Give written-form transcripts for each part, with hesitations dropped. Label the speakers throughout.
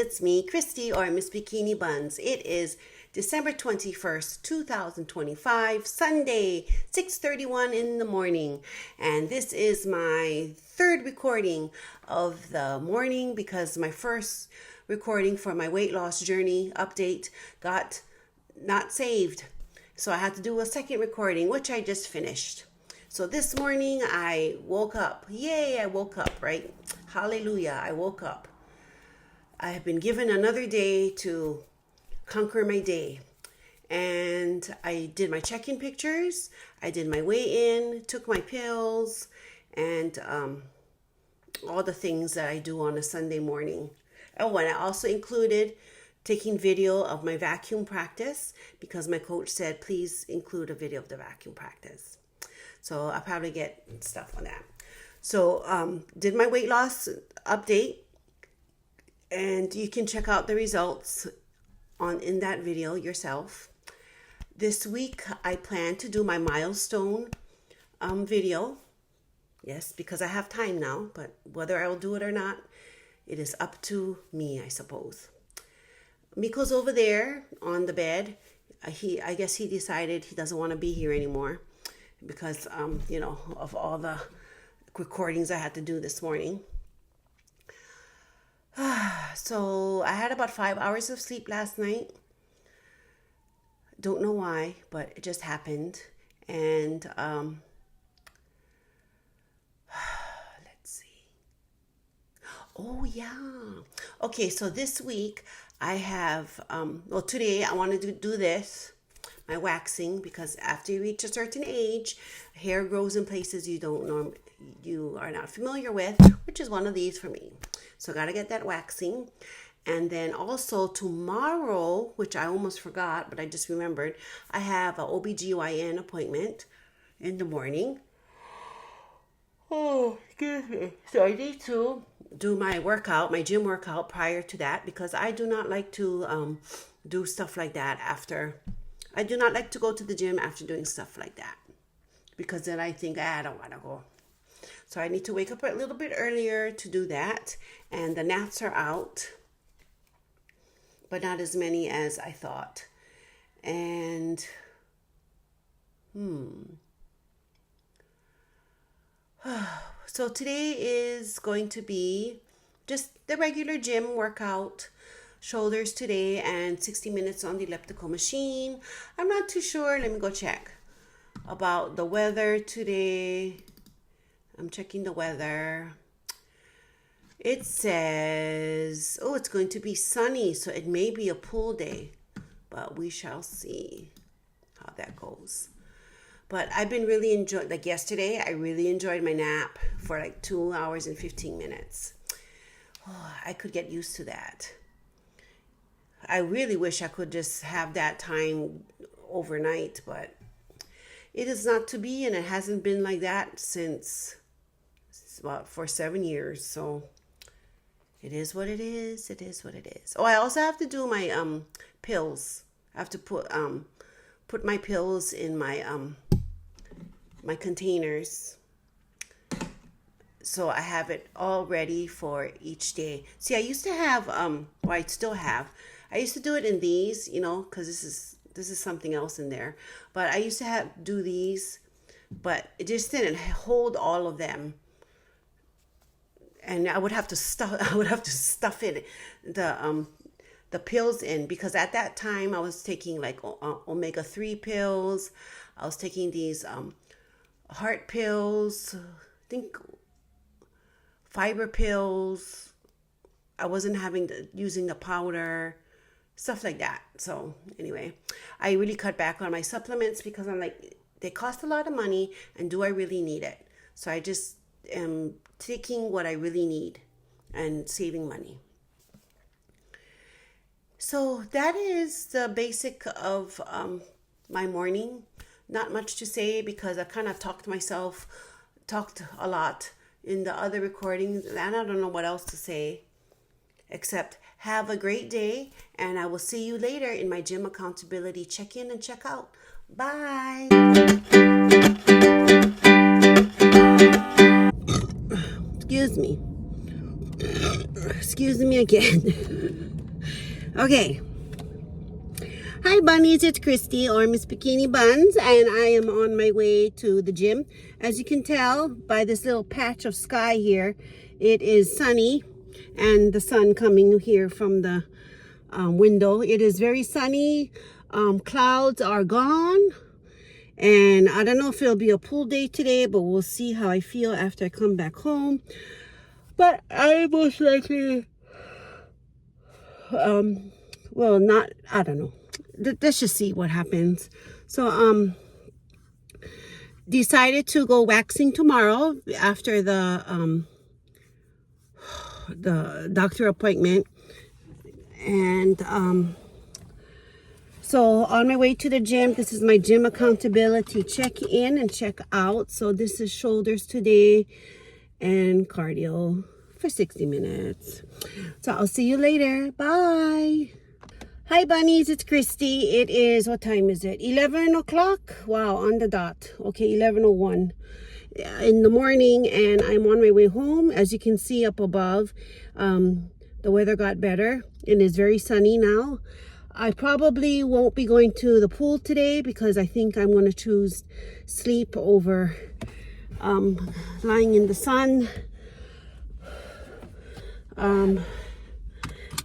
Speaker 1: it's me, Christy, or Miss Bikini Buns. It is December 21st, 2025, Sunday, 6:31 in the morning. And this is my third recording of the morning because my first recording for my weight loss journey update got not saved. So I had to do a second recording, which I just finished. So this morning I woke up. Yay, I woke up, right? Hallelujah, I woke up. I have been given another day to conquer my day. And I did my check-in pictures. I did my weigh-in, took my pills, and all the things that I do on a Sunday morning. Oh, and I also included taking video of my vacuum practice because my coach said, please include a video of the vacuum practice. So I'll probably get stuff on that. So did my weight loss update, and you can check out the results in that video yourself. This week I plan to do my milestone video. Yes, because I have time now, but whether I will do it or not, it is up to me, I suppose. Miko's over there on the bed. I guess he decided he doesn't want to be here anymore because of all the recordings I had to do this morning. So I had about 5 hours of sleep last night. Don't know why, but it just happened. And let's see. Oh yeah. Okay, so this week I have today I wanted to do this, my waxing, because after you reach a certain age, hair grows in places you are not familiar with, which is one of these for me. So got to get that waxing. And then also tomorrow, which I almost forgot, but I just remembered, I have an OBGYN appointment in the morning. Oh, excuse me. So I need to do my workout, my gym workout prior to that, because I do not like to do stuff like that after. I do not like to go to the gym after doing stuff like that, because then I think, I don't want to go. So I need to wake up a little bit earlier to do that. And the gnats are out, but not as many as I thought. And, so today is going to be just the regular gym workout. Shoulders today and 60 minutes on the elliptical machine. I'm not too sure. Let me go check about the weather today. I'm checking the weather. It says, it's going to be sunny, so it may be a pool day, but we shall see how that goes. But I've been really enjoying, like yesterday, I really enjoyed my nap for like 2 hours and 15 minutes. Oh, I could get used to that. I really wish I could just have that time overnight, but it is not to be, and it hasn't been like that since for 7 years. So it is what it is. It is what it is. Oh, I also have to do my pills. I have to put my pills in my my containers, so I have it all ready for each day. See, I used to have I still have. I used to do it in these, because this is something else in there. But I used to do these, but it just didn't hold all of them. And I would have to stuff it, the pills in, because at that time I was taking like omega-3 pills. I was taking these heart pills, I think fiber pills. I wasn't using the powder, stuff like that. So anyway, I really cut back on my supplements because I'm like, they cost a lot of money, and do I really need it? So I just am taking what I really need and saving money. So that is the basic of my morning. Not much to say because I kind of talked a lot in the other recordings, and I don't know what else to say except have a great day, and I will see you later in my gym accountability check-in and check-out. Bye. Excuse me again. Okay. Hi bunnies, it's Christy or Miss Bikini Buns, and I am on my way to the gym. As you can tell by this little patch of sky here, it is sunny and the sun coming here from the window. It is very sunny. Clouds are gone, and I don't know if it'll be a pool day today, but we'll see how I feel after I come back home. But I most likely well, not, I don't know. Let's just see what happens. So decided to go waxing tomorrow after the doctor appointment. And so on my way to the gym, this is my gym accountability check in and check out. So this is shoulders today and cardio for 60 minutes. So I'll see you later. Bye. Hi bunnies, it's Christy. It is, what time is it? 11 o'clock? Wow, on the dot. Okay, 11:01 in the morning, and I'm on my way home. As you can see up above, the weather got better and is very sunny now. I probably won't be going to the pool today because I think I'm going to choose sleep over lying in the sun.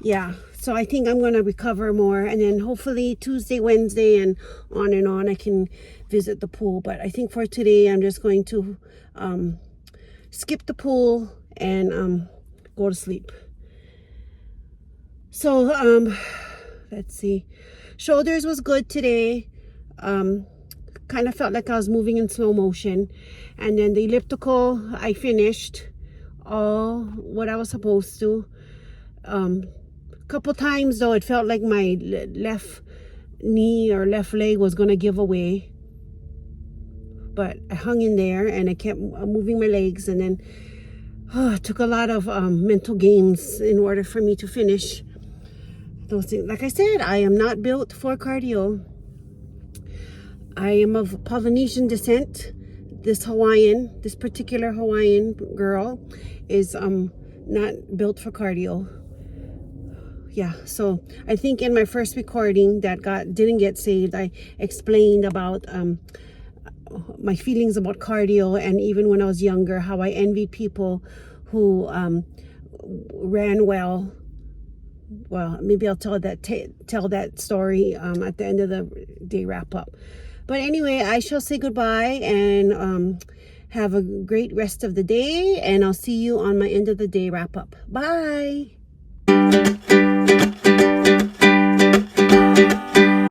Speaker 1: Yeah, so I think I'm going to recover more, and then hopefully Tuesday, Wednesday, and on I can visit the pool. But I think for today I'm just going to skip the pool and go to sleep. So let's see, shoulders was good today. Kind of felt like I was moving in slow motion, and then the elliptical I finished all what I was supposed to. Couple times though it felt like my left knee or left leg was gonna give away, but I hung in there and I kept moving my legs, and then it took a lot of mental games in order for me to finish those things. Like I said, I am not built for cardio. I am of Polynesian descent. This particular Hawaiian girl is not built for cardio. Yeah, so I think in my first recording that didn't get saved, I explained about my feelings about cardio, and even when I was younger, how I envied people who ran well. Well, maybe I'll tell that story at the end of the day wrap up. But anyway, I shall say goodbye and have a great rest of the day, and I'll see you on my end of the day wrap up. Bye.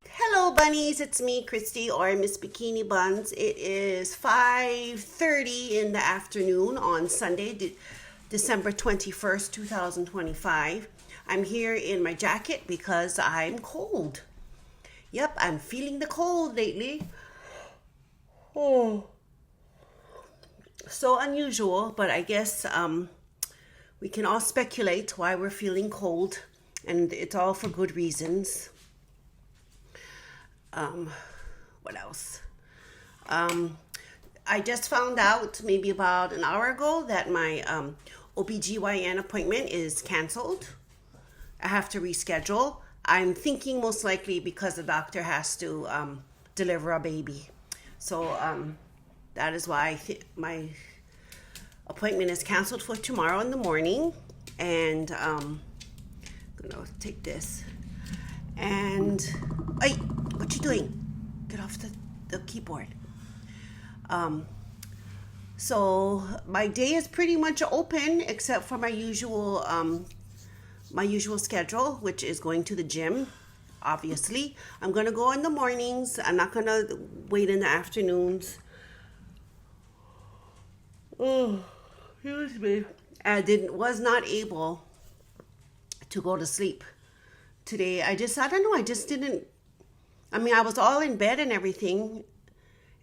Speaker 1: Hello bunnies, it's me Christy or Miss Bikini Buns. It is 5:30 in the afternoon on Sunday, December 21st, 2025. I'm here in my jacket because I'm cold. Yep, I'm feeling the cold lately. Oh, so unusual, but I guess we can all speculate why we're feeling cold, and it's all for good reasons. What else? I just found out maybe about an hour ago that my OBGYN appointment is canceled. I have to reschedule. I'm thinking most likely because the doctor has to deliver a baby. So that is why my appointment is canceled for tomorrow in the morning. And I'm gonna take this. And hey, what you doing? Get off the keyboard. So my day is pretty much open except for my usual schedule, which is going to the gym. Obviously, I'm gonna go in the mornings. I'm not gonna wait in the afternoons. Oh, excuse me. I was not able to go to sleep today. I don't know. I just didn't. I mean, I was all in bed and everything,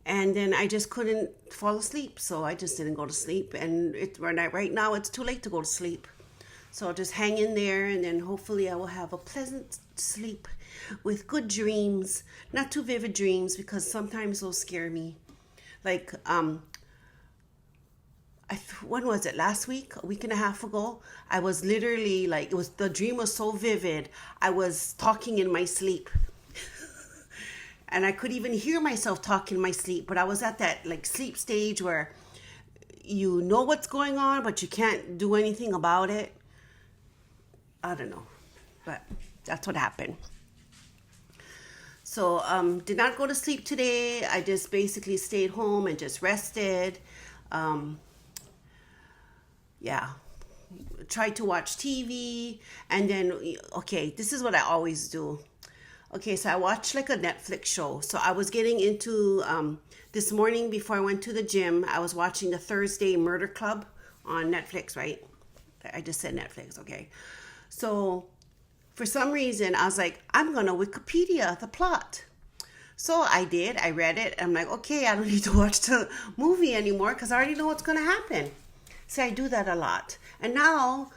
Speaker 1: and then I just couldn't fall asleep. So I just didn't go to sleep. And right now it's too late to go to sleep. So I'll just hang in there, and then hopefully I will have a pleasant sleep with good dreams. Not too vivid dreams, because sometimes those scare me. Like, when was it? Last week, a week and a half ago. I was literally like, the dream was so vivid. I was talking in my sleep. And I could even hear myself talking in my sleep, but I was at that like sleep stage where you know what's going on, but you can't do anything about it. I don't know, but that's what happened. So did not go to sleep today. I just basically stayed home and just rested. Yeah, tried to watch TV, and then, okay, this is what I always do. Okay, so I watched like a Netflix show. So I was getting into, this morning before I went to the gym, I was watching the Thursday Murder Club on Netflix, right? I just said Netflix, okay. So for some reason, I was like, I'm going to Wikipedia the plot. So I did. I read it. I'm like, okay, I don't need to watch the movie anymore because I already know what's going to happen. So I do that a lot. And now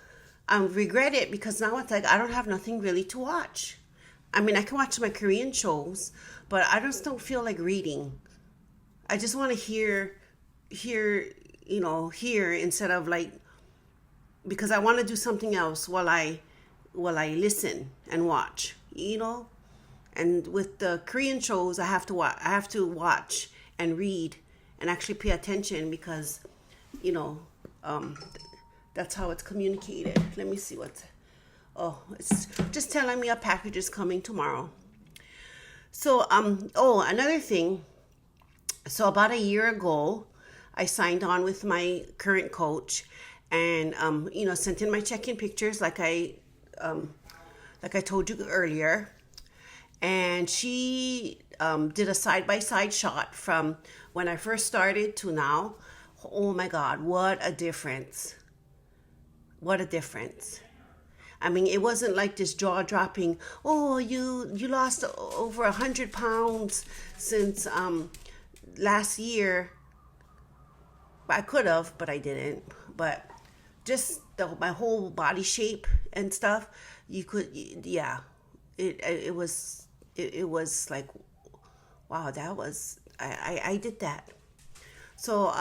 Speaker 1: I regret it because now it's like I don't have nothing really to watch. I mean, I can watch my Korean shows, but I just don't feel like reading. I just want to hear, instead of like, because I want to do something else while I listen and watch, And with the Korean shows, I have to watch and read and actually pay attention because, that's how it's communicated. Let me see it's just telling me a package is coming tomorrow. So, another thing. So about a year ago, I signed on with my current coach and, sent in my check-in pictures like I told you earlier. And she did a side-by-side shot from when I first started to now. Oh my God, what a difference. What a difference. I mean, it wasn't like this jaw-dropping, oh, you lost over 100 pounds since last year. I could have, but I didn't. But just my whole body shape and stuff, it was like, wow, that was, I did that. So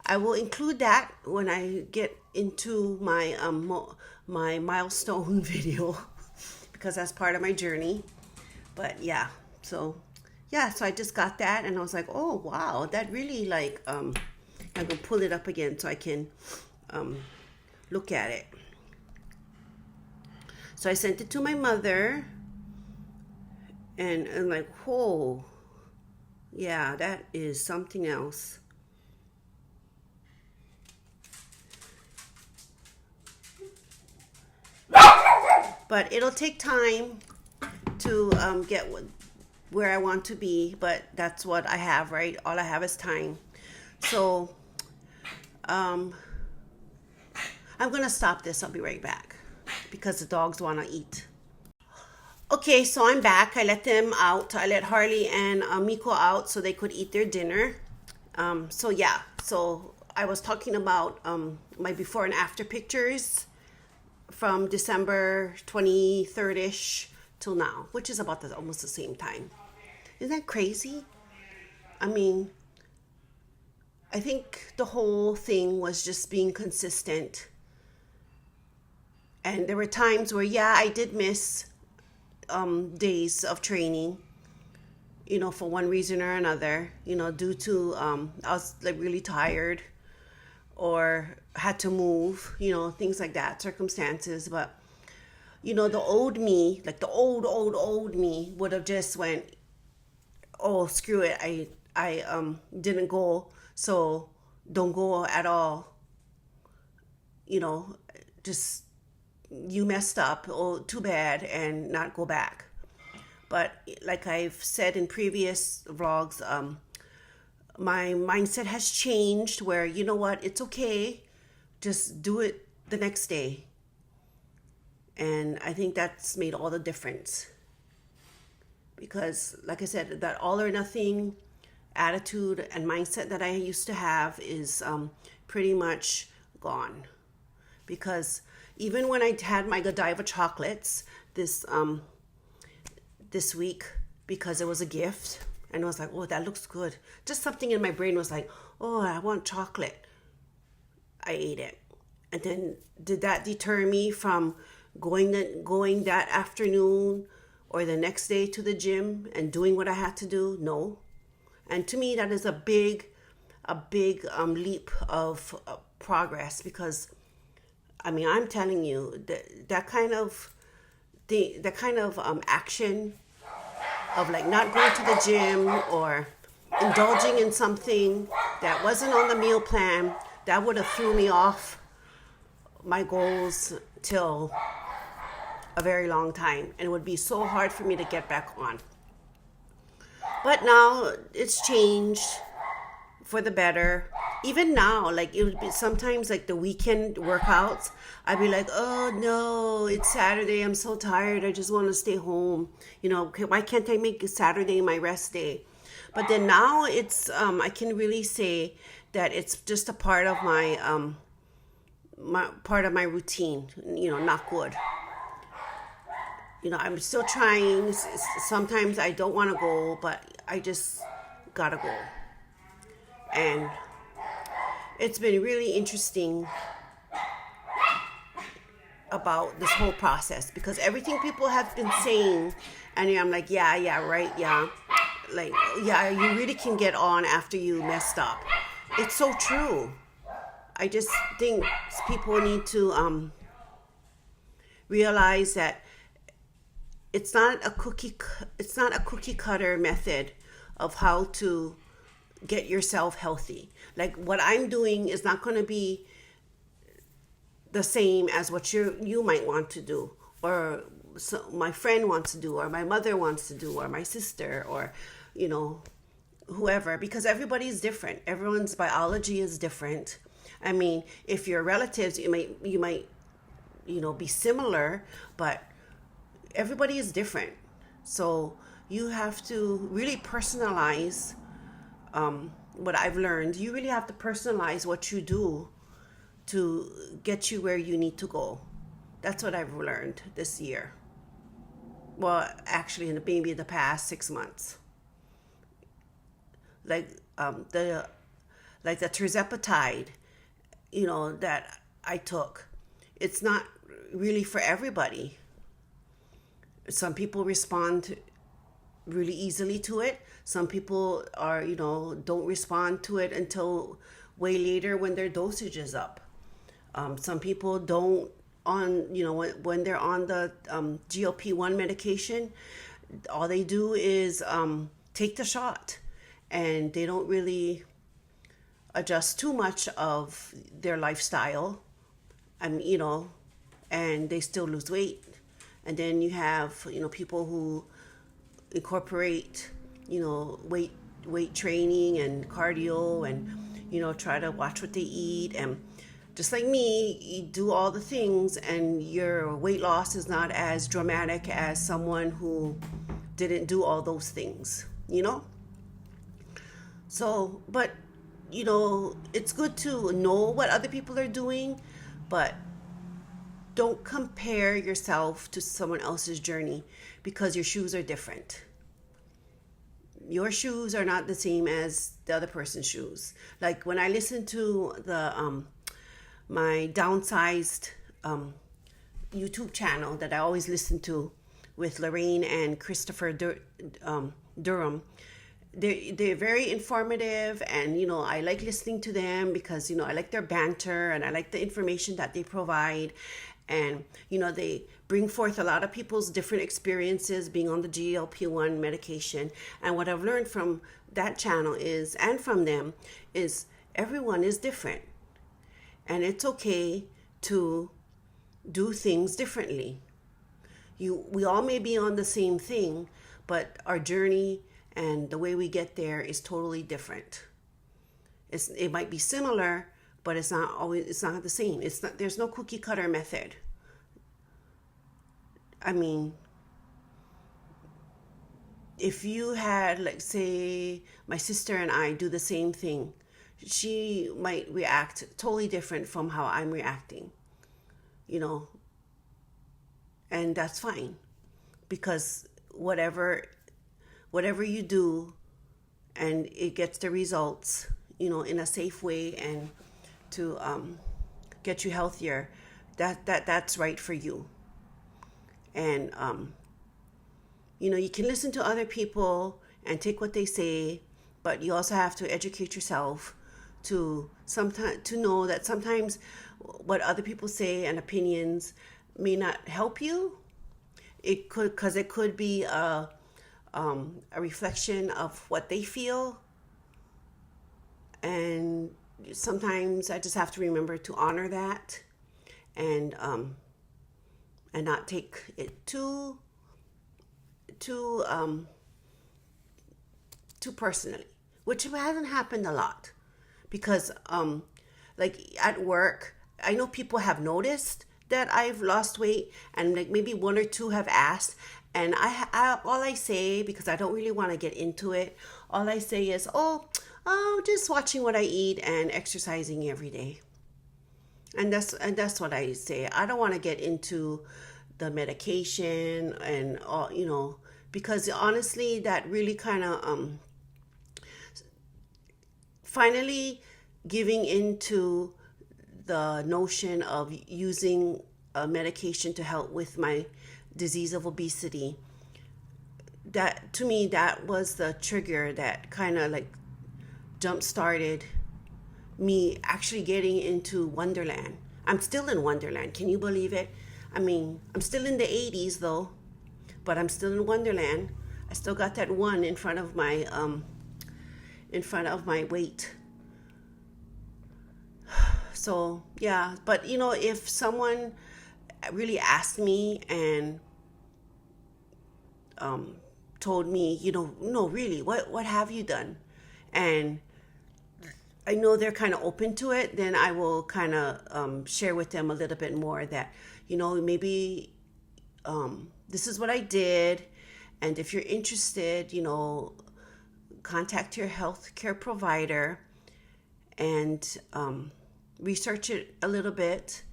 Speaker 1: I will include that when I get into my my milestone video because that's part of my journey. But so I just got that and I was like, oh wow, that really like I'm gonna pull it up again so I can look at it. So I sent it to my mother and I'm like, whoa, yeah, that is something else. But it'll take time to get where I want to be, but that's what I have, right? All I have is time. So I'm going to stop this. I'll be right back because the dogs want to eat. Okay, so I'm back. I let them out. I let Harley and Miko out so they could eat their dinner. So I was talking about my before and after pictures from December 23rd-ish till now, which is about almost the same time. Isn't that crazy? I mean, I think the whole thing was just being consistent. And there were times where, I did miss days of training, for one reason or another, due to I was like really tired or had to move, things like that, circumstances. But, the old me, like the old me would have just went, oh, screw it. I didn't go, so don't go at all. Just you messed up, oh, too bad, and not go back. But like I've said in previous vlogs, my mindset has changed where, you know what, it's okay. Just do it the next day. And I think that's made all the difference. Because, like I said, that all or nothing attitude and mindset that I used to have is pretty much gone. Because even when I had my Godiva chocolates this week, because it was a gift, and I was like, oh, that looks good. Just something in my brain was like, oh, I want chocolate. I ate it. And then did that deter me from going that afternoon or the next day to the gym and doing what I had to do? No. And to me, that is a big leap of progress, because I mean, I'm telling you that kind of action of like not going to the gym or indulging in something that wasn't on the meal plan, that would have threw me off my goals till a very long time, and it would be so hard for me to get back on. But now it's changed for the better. Even now, like it would be sometimes like the weekend workouts, I'd be like, oh no, it's Saturday, I'm so tired, I just want to stay home. Why can't I make Saturday my rest day? But then now it's I can really say that it's just a part of my routine. Knock wood. I'm still trying. Sometimes I don't want to go, but I just gotta go. And it's been really interesting about this whole process, because everything people have been saying, and I'm like, yeah, right, yeah. Like, yeah, you really can get on after you messed up. It's so true. I just think people need to realize that it's not a cookie cutter method of how to get yourself healthy. Like what I'm doing is not going to be the same as what you might want to do, or my friend wants to do, or my mother wants to do, or my sister, or whoever, because everybody's different. Everyone's biology is different. I mean, if you're relatives, you might be similar, but everybody is different. So you have to really personalize what I've learned. You really have to personalize what you do to get you where you need to go. That's what I've learned this year. Well, actually, maybe in the past 6 months. Like the tirzepatide, that I took. It's not really for everybody. Some people respond really easily to it. Some people don't respond to it until way later when their dosage is up. Some people don't when they're on the GLP-1 medication, all they do is take the shot, and they don't really adjust too much of their lifestyle, and they still lose weight. And then you have people who incorporate weight training and cardio, and try to watch what they eat, and just like me, you do all the things, and your weight loss is not as dramatic as someone who didn't do all those things. So, but it's good to know what other people are doing, but don't compare yourself to someone else's journey, because your shoes are different. Your shoes are not the same as the other person's shoes. Like when I listen to the my downsized YouTube channel that I always listen to with Lorraine and Christopher Durham, they're very informative, and I like listening to them because I like their banter, and I like the information that they provide, and they bring forth a lot of people's different experiences being on the GLP-1 medication. And what I've learned from that channel and from them is everyone is different, and it's okay to do things differently. We all may be on the same thing, but our journey and the way we get there is totally different. It might be similar, but it's not the same. There's no cookie cutter method. I mean, if you had, like, say, my sister and I do the same thing, she might react totally different from how I'm reacting, and that's fine, because whatever you do and it gets the results, in a safe way, and to get you healthier, that's right for you. And you can listen to other people and take what they say, but you also have to educate yourself to know that sometimes what other people say and opinions may not help you. It could be a reflection of what they feel, and sometimes I just have to remember to honor that, and not take it too personally, which hasn't happened a lot, because like at work, I know people have noticed that I've lost weight, and like maybe one or two have asked, and I all I say, because I don't really want to get into it, all I say is, oh, just watching what I eat and exercising every day. And that's what I say. I don't want to get into the medication and all, because honestly, that really kind of finally giving into the notion of using a medication to help with my disease of obesity. That, to me, that was the trigger that kind of like jump started me actually getting into Wonderland. I'm still in Wonderland. Can you believe it? I mean, I'm still in the 80s though, but I'm still in Wonderland. I still got that one in front of my weight. So yeah, but if someone really asked me and told me, no, really, what have you done? And I know they're kind of open to it, then I will kind of share with them a little bit more that, maybe this is what I did. And if you're interested, contact your healthcare provider and research it a little bit.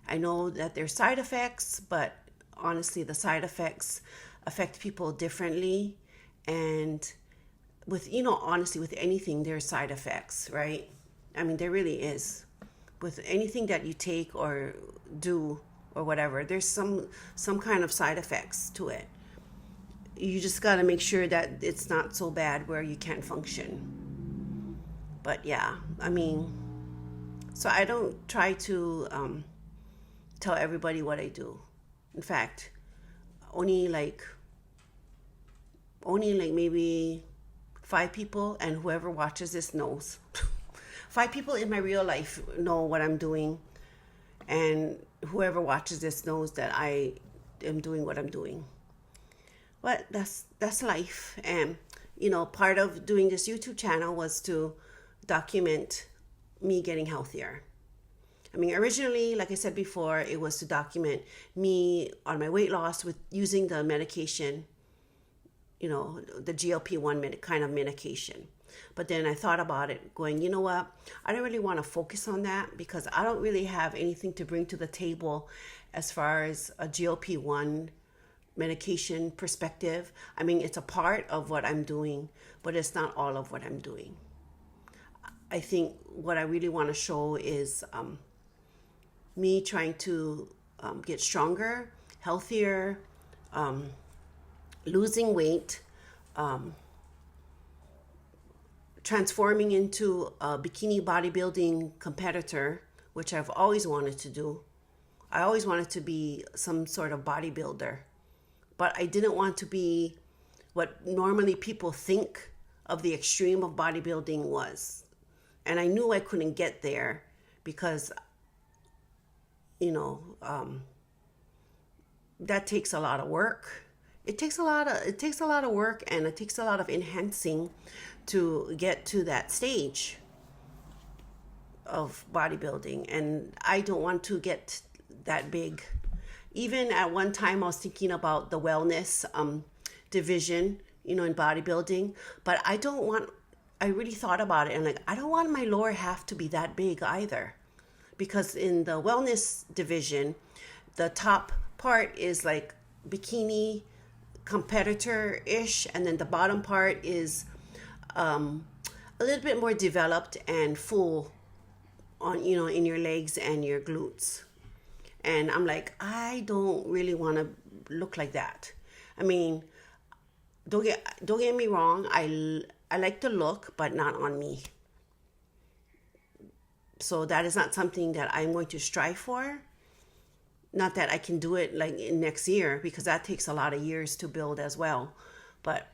Speaker 1: I know that there's side effects, but honestly, the side effects affect people differently. And honestly, with anything, there's side effects, right? I mean, there really is. With anything that you take or do or whatever, there's some kind of side effects to it. You just got to make sure that it's not so bad where you can't function. But yeah, I mean, so I don't try to tell everybody what I do. In fact, only like maybe 5 people, and whoever watches this knows. 5 people in my real life know what I'm doing, and whoever watches this knows that I am doing what I'm doing. But that's life. And part of doing this YouTube channel was to document me getting healthier. I mean, originally, like I said before, it was to document me on my weight loss with using the medication, the GLP-1 kind of medication. But then I thought about it going, you know what? I don't really want to focus on that, because I don't really have anything to bring to the table as far as a GLP-1 medication perspective. I mean, it's a part of what I'm doing, but it's not all of what I'm doing. I think what I really want to show is me trying to get stronger, healthier, losing weight, transforming into a bikini bodybuilding competitor, which I've always wanted to do. I always wanted to be some sort of bodybuilder, but I didn't want to be what normally people think of the extreme of bodybuilding was. And I knew I couldn't get there because, that takes a lot of work. It takes a lot of work, and it takes a lot of enhancing to get to that stage of bodybuilding. And I don't want to get that big. Even at one time, I was thinking about the wellness division, in bodybuilding. But I really thought about it, and I don't want my lower half to be that big either. Because in the wellness division, the top part is like bikini competitor-ish, and then the bottom part is a little bit more developed and full on, you know, in your legs and your glutes. And I'm like, I don't really want to look like that. I mean, don't get me wrong. I like the look, but not on me. So that is not something that I'm going to strive for. Not that I can do it like in next year, because that takes a lot of years to build as well. But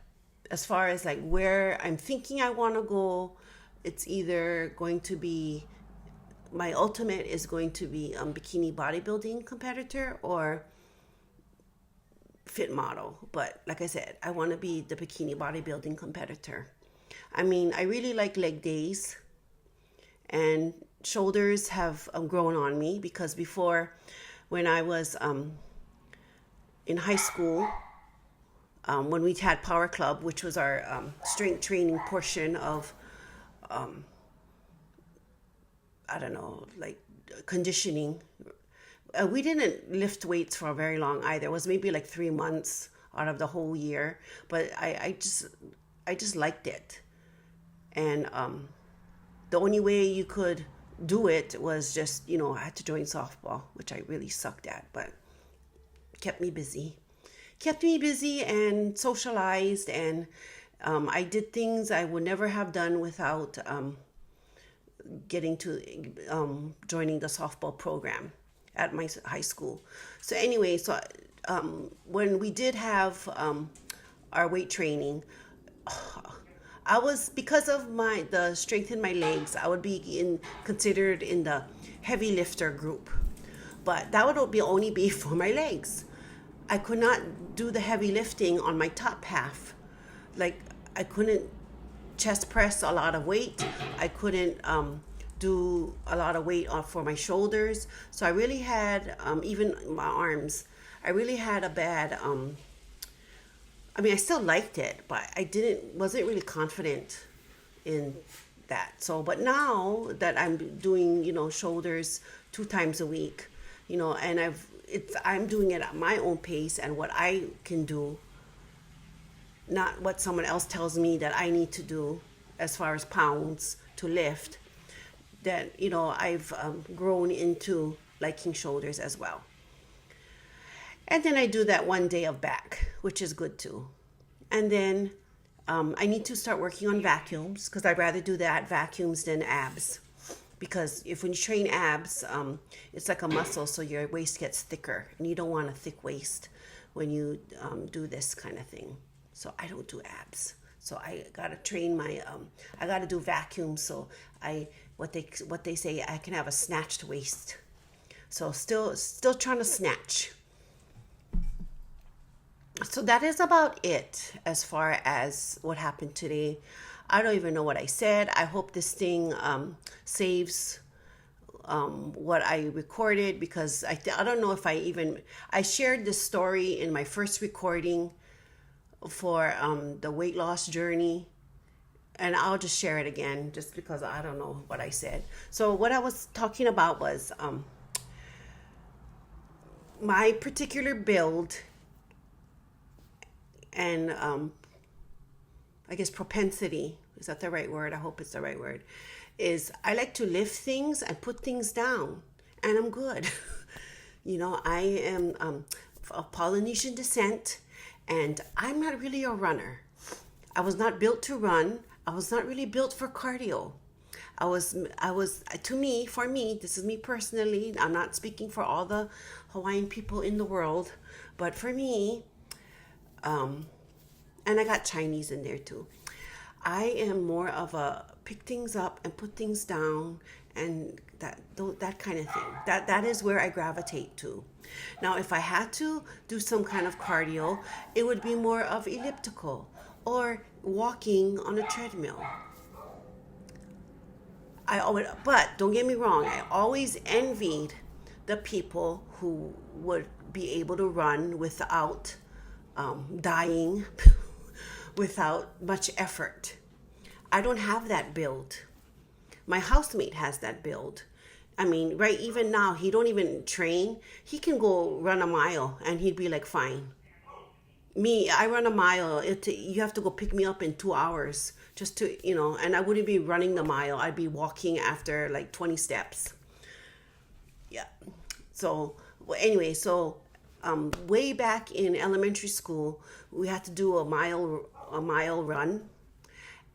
Speaker 1: as far as like where I'm thinking I want to go, it's either going to be, my ultimate is going to be bikini bodybuilding competitor or fit model. But like I said, I want to be the bikini bodybuilding competitor. I mean, I really like leg days, and shoulders have grown on me, because before, when I was in high school, when we had Power Club, which was our strength training portion of, I don't know, like conditioning. We didn't lift weights for very long either. It was maybe like 3 months out of the whole year. But I just liked it. And the only way you could do it was just, you know, I had to join softball, which I really sucked at, but kept me busy. Kept me busy and socialized, and I did things I would never have done without getting to joining the softball program at my high school. So anyway, so when we did have our weight training, I was, because of the strength in my legs, I would be considered in the heavy lifter group, but that would only be for my legs. I could not do the heavy lifting on my top half. Like, I couldn't chest press a lot of weight. I couldn't do a lot of weight for my shoulders. So I really had, even my arms, I really had a bad, I mean, I still liked it, but I wasn't really confident in that. So, but now that I'm doing, you know, shoulders 2 times a week, you know, and I'm doing it at my own pace and what I can do, not what someone else tells me that I need to do as far as pounds to lift, that, you know, I've grown into liking shoulders as well. And then I do that 1 day of back, which is good too. And then I need to start working on vacuums, because I'd rather do that vacuums than abs. Because when you train abs, it's like a muscle, so your waist gets thicker, and you don't want a thick waist when you do this kind of thing. So I don't do abs. So I gotta train I gotta do vacuums, so what they say, I can have a snatched waist. So still trying to snatch. So that is about it as far as what happened today. I don't even know what I said. I hope this thing saves what I recorded, because I don't know if I shared this story in my first recording for the weight loss journey, and I'll just share it again just because I don't know what I said. So what I was talking about was my particular build and I guess propensity, is that the right word? I hope it's the right word. Is I like to lift things and put things down, and I'm good. You know, I am of Polynesian descent, and I'm not really a runner. I was not built to run. I was not really built for cardio. For me, this is me personally. I'm not speaking for all the Hawaiian people in the world, but for me, and I got Chinese in there too, I am more of a pick things up and put things down, and that kind of thing. That is where I gravitate to. Now, if I had to do some kind of cardio, it would be more of elliptical or walking on a treadmill. But don't get me wrong, I always envied the people who would be able to run without dying, without much effort. I don't have that build. My housemate has that build. I mean, right, even now, he don't even train. He can go run a mile and he'd be like, fine. I run a mile. You have to go pick me up in 2 hours just to, and I wouldn't be running the mile. I'd be walking after like 20 steps. Yeah. So anyway, way back in elementary school, we had to do a mile run.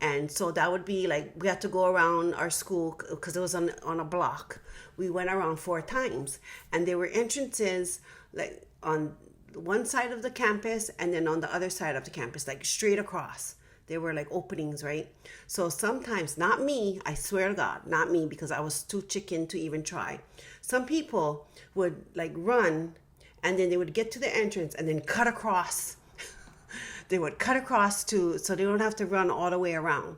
Speaker 1: And so that would be like, we had to go around our school because it was on a block. We went around 4 times, and there were entrances like on one side of the campus and then on the other side of the campus, like straight across. There were like openings, right? So sometimes, not me, I swear to God, not me, because I was too chicken to even try. Some people would like run, and then they would get to the entrance and then cut across. They would cut across so they don't have to run all the way around.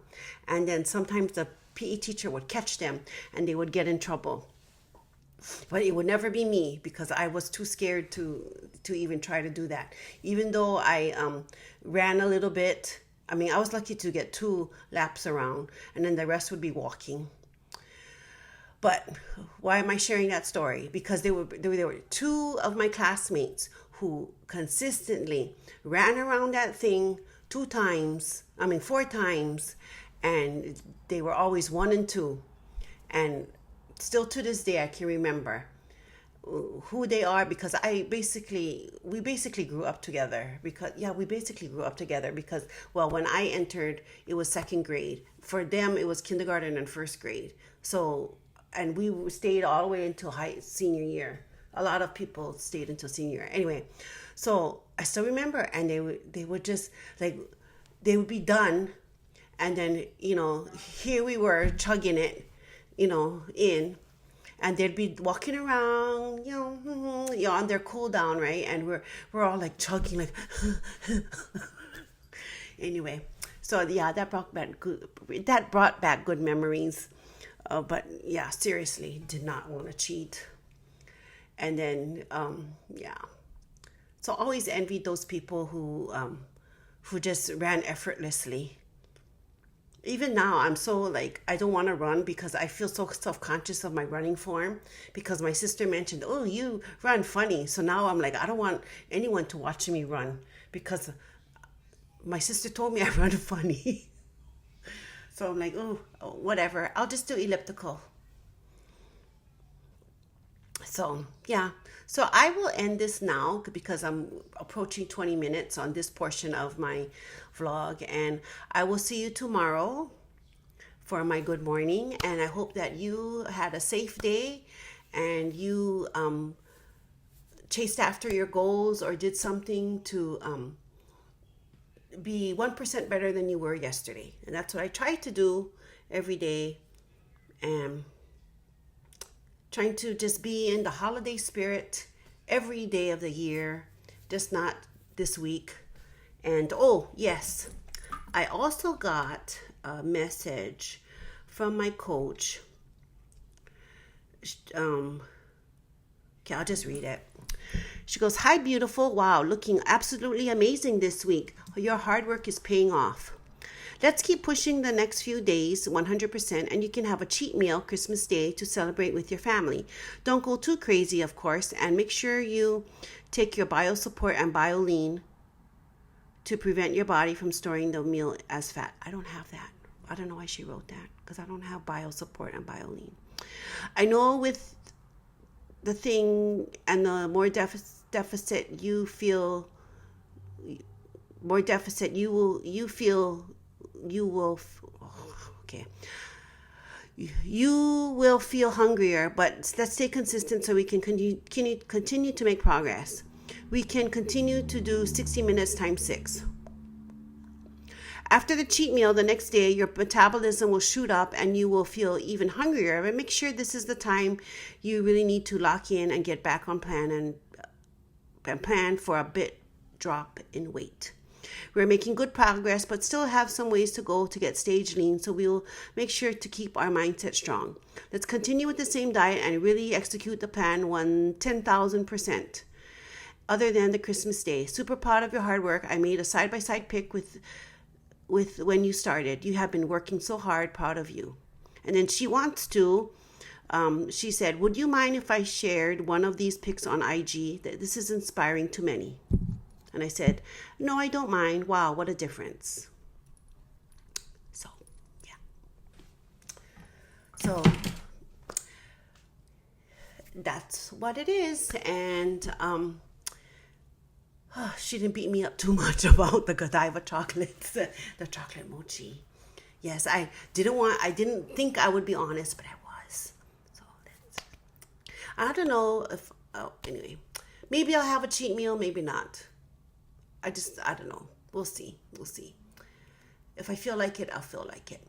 Speaker 1: And then sometimes the PE teacher would catch them and they would get in trouble. But it would never be me, because I was too scared to even try to do that. Even though I ran a little bit, I mean, I was lucky to get 2 laps around, and then the rest would be walking. But why am I sharing that story? Because there were 2 of my classmates who consistently ran around that thing 4 times, and they were always 1 and 2. And still to this day, I can remember who they are, because we basically grew up together. Because, well, when I entered, it was 2nd grade. For them, it was kindergarten and 1st grade. So, and we stayed all the way until senior year. A lot of people stayed until senior year. Anyway, so I still remember, and they would just like, they would be done, and then, here we were chugging it, in, and they'd be walking around, on their cool down, right? And we're all like chugging, like, anyway. So yeah, that brought back good memories. But yeah, seriously, did not want to cheat. And then, yeah. So always envied those people who just ran effortlessly. Even now, I'm so like, I don't want to run because I feel so self-conscious of my running form, because my sister mentioned, oh, you run funny. So now I'm like, I don't want anyone to watch me run, because my sister told me I run funny. So I'm like, oh, whatever. I'll just do elliptical. So, yeah. So I will end this now, because I'm approaching 20 minutes on this portion of my vlog. And I will see you tomorrow for my good morning. And I hope that you had a safe day, and you chased after your goals, or did something to be 1% better than you were yesterday. And that's what I try to do every day. And trying to just be in the holiday spirit every day of the year, just not this week. And oh, yes, I also got a message from my coach. Okay, I'll just read it. She goes, "Hi, beautiful. Wow, looking absolutely amazing this week. Your hard work is paying off. Let's keep pushing the next few days 100%, and you can have a cheat meal Christmas Day to celebrate with your family. Don't go too crazy, of course, and make sure you take your BioSupport and BioLean to prevent your body from storing the meal as fat." I don't have that. I don't know why she wrote that, because I don't have BioSupport and BioLean. I know with the thing and the more deficit you feel, you will feel hungrier, but let's stay consistent so we can continue to make progress. We can continue to do 60 minutes times 6. After the cheat meal the next day, your metabolism will shoot up and you will feel even hungrier. But make sure this is the time you really need to lock in and get back on plan and plan for a bit drop in weight. We're making good progress, but still have some ways to go to get stage lean, so we'll make sure to keep our mindset strong. Let's continue with the same diet and really execute the plan 10,000%. Other than the Christmas Day. Super proud of your hard work. I made a side-by-side pic with when you started. You have been working so hard. Proud of you. And then she wants to, she said, "Would you mind if I shared one of these pics on IG? This is inspiring to many." And I said, no, I don't mind. Wow, what a difference. So, yeah. So, that's what it is. And she didn't beat me up too much about the Godiva chocolates, the chocolate mochi. Yes, I didn't think I would be honest, but I was. So I don't know if, anyway, maybe I'll have a cheat meal, maybe not. I don't know. We'll see. If I feel like it, I'll feel like it.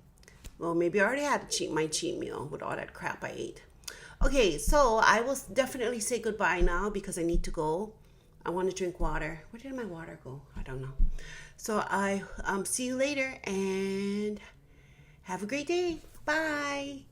Speaker 1: Well, maybe I already had my cheat meal with all that crap I ate. Okay, so I will definitely say goodbye now because I need to go. I want to drink water. Where did my water go? I don't know. So I see you later and have a great day. Bye.